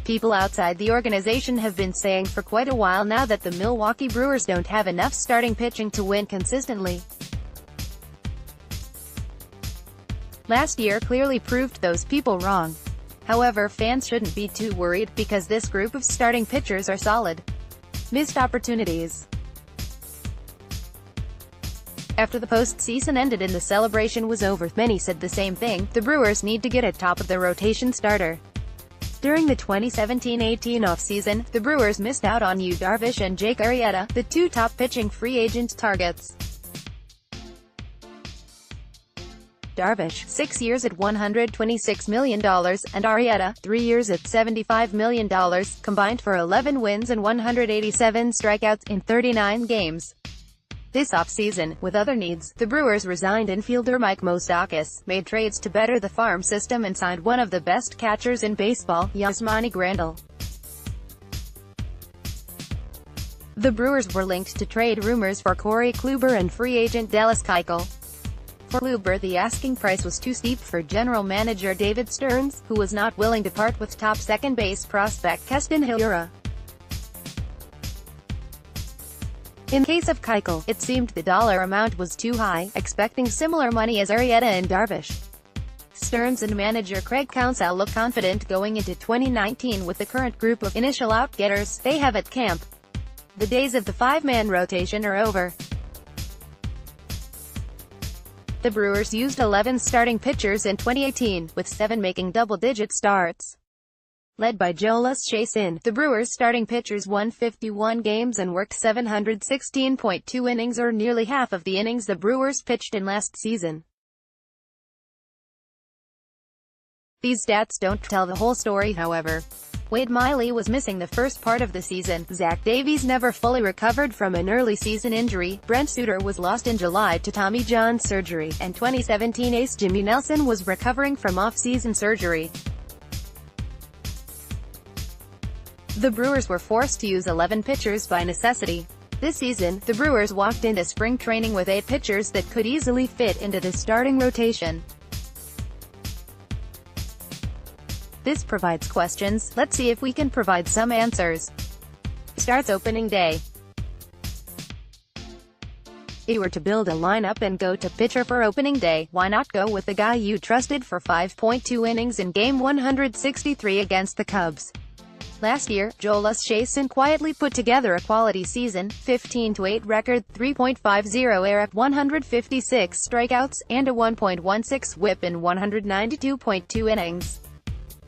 People outside the organization have been saying for quite a while now that the Milwaukee Brewers don't have enough starting pitching to win consistently. Last year clearly proved those people wrong. However, fans shouldn't be too worried, because this group of starting pitchers are solid. Missed opportunities. After the postseason ended and the celebration was over, many said the same thing: the Brewers need to get a top-of-the-rotation starter. During the 2017-18 offseason, the Brewers missed out on Yu Darvish and Jake Arrieta, the two top pitching free agent targets. Darvish, 6 years at $126 million, and Arrieta, 3 years at $75 million, combined for 11 wins and 187 strikeouts in 39 games. This offseason, with other needs, the Brewers resigned infielder Mike Moustakas, made trades to better the farm system, and signed one of the best catchers in baseball, Yasmani Grandal. The Brewers were linked to trade rumors for Corey Kluber and free agent Dallas Keuchel. For Kluber, the asking price was too steep for general manager David Stearns, who was not willing to part with top second base prospect Keston Hiura. In case of Keuchel, it seemed the dollar amount was too high, expecting similar money as Arrieta and Darvish. Stearns and manager Craig Counsell look confident going into 2019 with the current group of initial out-getters they have at camp. The days of the five-man rotation are over. The Brewers used 11 starting pitchers in 2018, with 7 making double-digit starts. Led by Jhoulys Chacin, the Brewers' starting pitchers won 51 games and worked 716.2 innings, or nearly half of the innings the Brewers pitched in last season. These stats don't tell the whole story, however. Wade Miley was missing the first part of the season, Zach Davies never fully recovered from an early season injury, Brent Suter was lost in July to Tommy John surgery, and 2017 ace Jimmy Nelson was recovering from off-season surgery. The Brewers were forced to use 11 pitchers by necessity. This season, the Brewers walked into spring training with 8 pitchers that could easily fit into the starting rotation. This provides questions. Let's see if we can provide some answers. Starts opening day. If you were to build a lineup and go to pitcher for opening day, why not go with the guy you trusted for 5.2 innings in Game 163 against the Cubs? Last year, Jhoulys Chacin quietly put together a quality season: 15-8 record, 3.50 ERA, 156 strikeouts, and a 1.16 WHIP in 192.2 innings.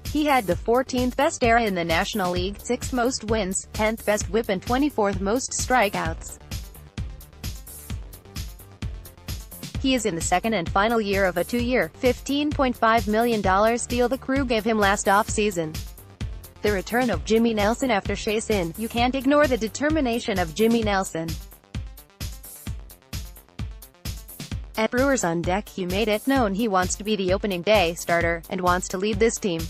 He had the 14th best ERA in the National League, 6th most wins, 10th best WHIP, and 24th most strikeouts. He is in the second and final year of a 2-year, $15.5 million deal the crew gave him last offseason. The return of Jimmy Nelson after Chacin. You can't ignore the determination of Jimmy Nelson. At Brewers on Deck, he made it known he wants to be the opening day starter, and wants to lead this team.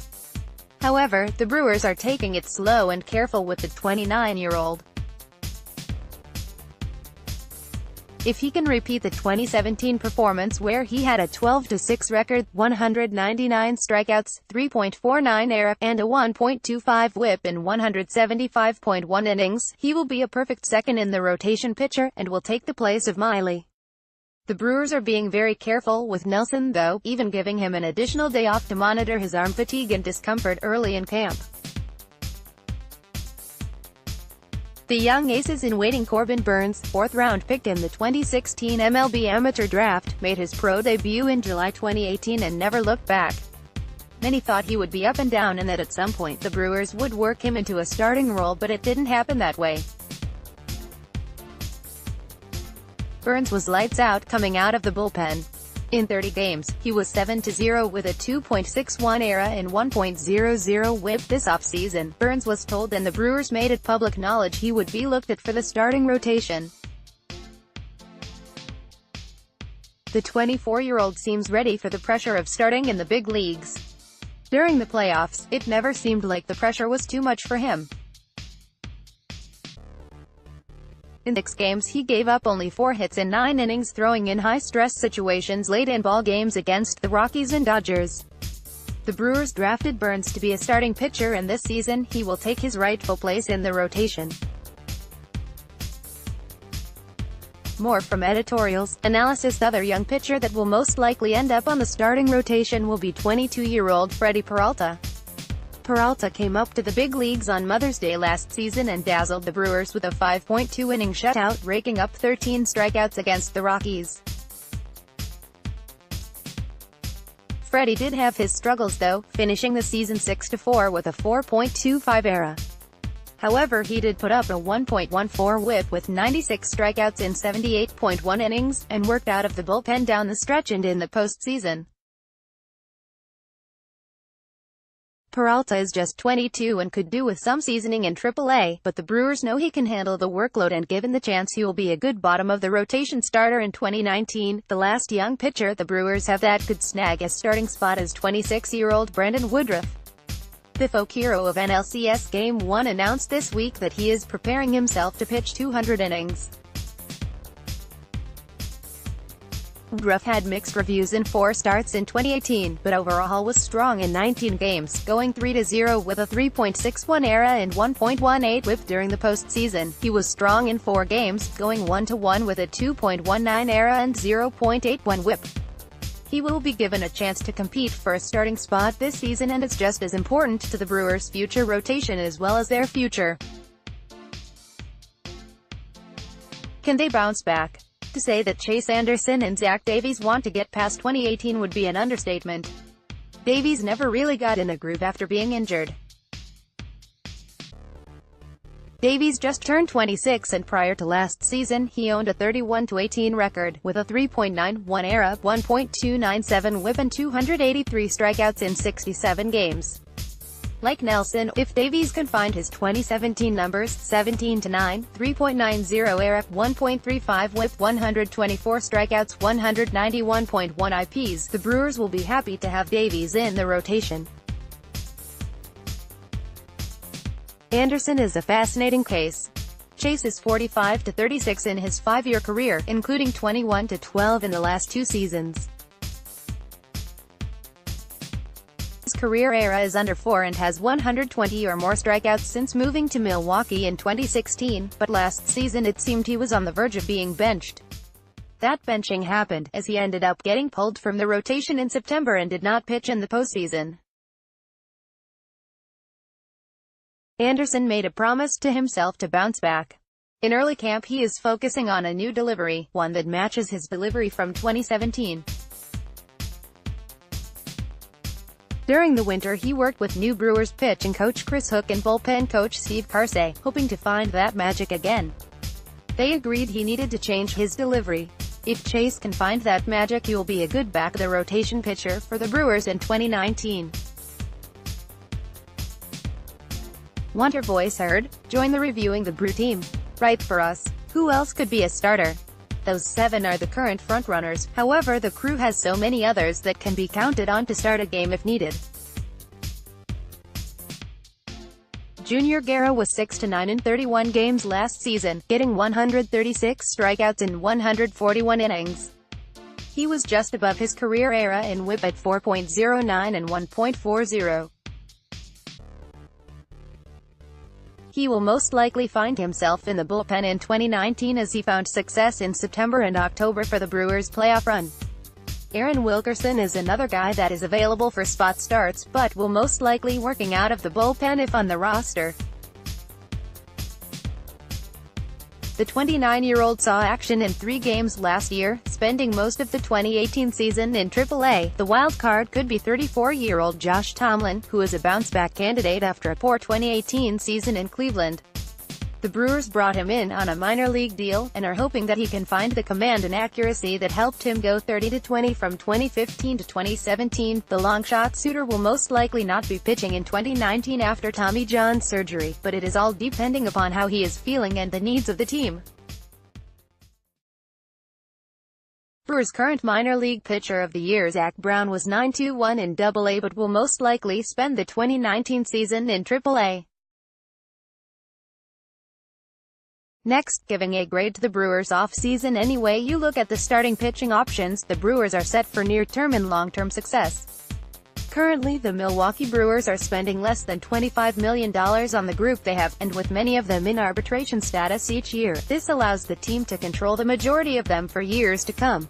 However, the Brewers are taking it slow and careful with the 29-year-old. If he can repeat the 2017 performance where he had a 12-6 record, 199 strikeouts, 3.49 ERA, and a 1.25 WHIP in 175.1 innings, he will be a perfect second in the rotation pitcher, and will take the place of Miley. The Brewers are being very careful with Nelson though, even giving him an additional day off to monitor his arm fatigue and discomfort early in camp. The young aces-in-waiting Corbin Burnes, 4th-round pick in the 2016 MLB Amateur Draft, made his pro debut in July 2018 and never looked back. Many thought he would be up and down and that at some point the Brewers would work him into a starting role, but it didn't happen that way. Burnes was lights out coming out of the bullpen. In 30 games, he was 7-0 with a 2.61 ERA and 1.00 WHIP. This offseason, Burnes was told and the Brewers made it public knowledge he would be looked at for the starting rotation. The 24-year-old seems ready for the pressure of starting in the big leagues. During the playoffs, it never seemed like the pressure was too much for him. In 6 games he gave up only 4 hits in 9 innings, throwing in high-stress situations late in ball games against the Rockies and Dodgers. The Brewers drafted Burns to be a starting pitcher, and this season, he will take his rightful place in the rotation. More from editorials. Analysis: the other young pitcher that will most likely end up on the starting rotation will be 22-year-old Freddie Peralta. Peralta came up to the big leagues on Mother's Day last season and dazzled the Brewers with a 5.2-inning shutout, raking up 13 strikeouts against the Rockies. Freddie did have his struggles though, finishing the season 6-4 with a 4.25 ERA. However, he did put up a 1.14 WHIP with 96 strikeouts in 78.1 innings, and worked out of the bullpen down the stretch and in the postseason. Peralta is just 22 and could do with some seasoning in AAA, but the Brewers know he can handle the workload, and given the chance he will be a good bottom-of-the-rotation starter in 2019. The last young pitcher the Brewers have that could snag a starting spot is 26-year-old Brandon Woodruff. The folk hero of NLCS Game 1 announced this week that he is preparing himself to pitch 200 innings. Woodruff had mixed reviews in 4 starts in 2018, but overall was strong in 19 games, going 3-0 with a 3.61 ERA and 1.18 WHIP during the postseason. He was strong in 4 games, going 1-1 with a 2.19 ERA and 0.81 WHIP. He will be given a chance to compete for a starting spot this season, and it's just as important to the Brewers' future rotation as well as their future. Can they bounce back? To say that Chase Anderson and Zach Davies want to get past 2018 would be an understatement. Davies never really got in a groove after being injured. Davies just turned 26, and prior to last season, he owned a 31-18 record, with a 3.91 ERA, 1.297 WHIP and 283 strikeouts in 67 games. Like Nelson, if Davies can find his 2017 numbers, 17-9, 3.90 ERA, 1.35 WHIP, 124 strikeouts, 191.1 IPs, the Brewers will be happy to have Davies in the rotation. Anderson is a fascinating case. Chase is 45-36 in his 5-year career, including 21-12 in the last 2 seasons. His career ERA is under 4 and has 120 or more strikeouts since moving to Milwaukee in 2016, but last season it seemed he was on the verge of being benched. That benching happened, as he ended up getting pulled from the rotation in September and did not pitch in the postseason. Anderson made a promise to himself to bounce back. In early camp he is focusing on a new delivery, one that matches his delivery from 2017. During the winter he worked with new Brewers pitching coach Chris Hook and bullpen coach Steve Karsay, hoping to find that magic again. They agreed he needed to change his delivery. If Chase can find that magic, he will be a good back-of-the-rotation pitcher for the Brewers in 2019. Want your voice heard? Join the Reviewing the Brew team. Write for us. Who else could be a starter? Those 7 are the current frontrunners, however the crew has so many others that can be counted on to start a game if needed. Junior Guerra was 6-9 in 31 games last season, getting 136 strikeouts in 141 innings. He was just above his career ERA in WHIP at 4.09 and 1.40. He will most likely find himself in the bullpen in 2019, as he found success in September and October for the Brewers' playoff run. Aaron Wilkerson is another guy that is available for spot starts, but will most likely working out of the bullpen if on the roster. The 29-year-old saw action in 3 games last year, spending most of the 2018 season in AAA. The wild card could be 34-year-old Josh Tomlin, who is a bounce-back candidate after a poor 2018 season in Cleveland. The Brewers brought him in on a minor league deal, and are hoping that he can find the command and accuracy that helped him go 30-20 from 2015 to 2017. The long-shot suitor will most likely not be pitching in 2019 after Tommy John surgery, but it is all depending upon how he is feeling and the needs of the team. Brewers' current minor league pitcher of the year Zach Brown was 9-1 in Double-A, but will most likely spend the 2019 season in Triple-A. Next, giving a grade to the Brewers' offseason. Any way you look at the starting pitching options, the Brewers are set for near-term and long-term success. Currently, the Milwaukee Brewers are spending less than $25 million on the group they have, and with many of them in arbitration status each year, this allows the team to control the majority of them for years to come.